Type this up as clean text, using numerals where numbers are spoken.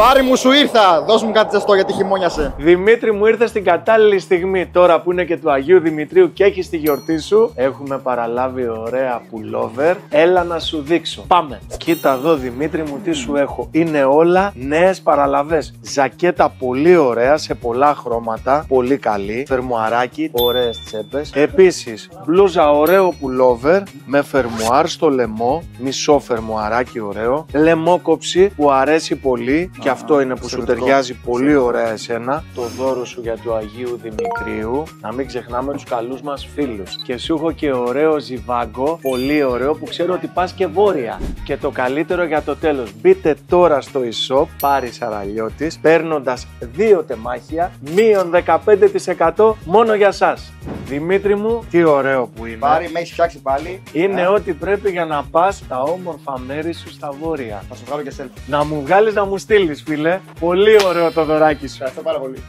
Πάρη μου, σου ήρθα. Δώσ' μου κάτι ζεστό γιατί χειμώνιασε. Δημήτρη μου, ήρθε στην κατάλληλη στιγμή. Τώρα που είναι και του Αγίου Δημητρίου και έχει τη γιορτή σου, έχουμε παραλάβει ωραία pullover. Έλα να σου δείξω. Πάμε. Κοίτα εδώ, Δημήτρη μου, τι σου έχω. Είναι όλα νέες παραλαβές. Ζακέτα πολύ ωραία σε πολλά χρώματα. Πολύ καλή. Φερμουαράκι, ωραίες τσέπες. Επίσης, μπλούζα ωραίο pullover με φερμουάρ στο λαιμό. Μισό φερμουαράκι ωραίο. Λαιμόκοψη που αρέσει πολύ. Και αυτό είναι που σου ταιριάζει πολύ ωραία εσένα. Το δώρο σου για του Αγίου Δημητρίου. Να μην ξεχνάμε τους καλούς μας φίλους. Και σου έχω και ωραίο ζιβάγκο. Πολύ ωραίο που ξέρω ότι πας και βόρεια. Και το καλύτερο για το τέλος. Μπείτε τώρα στο e-shop Πάρης Αραλιώτης παίρνοντας 2 τεμάχια μείον 15% μόνο για σας. Δημήτρη μου, τι ωραίο που είναι. Πάρη, με έχεις φτιάξει πάλι. Είναι ό,τι πρέπει για να πας στα όμορφα μέρη σου στα βόρεια. Θα σου βγάλω και selfie. Να μου βγάλεις να μου στείλεις, φίλε. Πολύ ωραίο το δωράκι σου. Ευχαριστώ πάρα πολύ.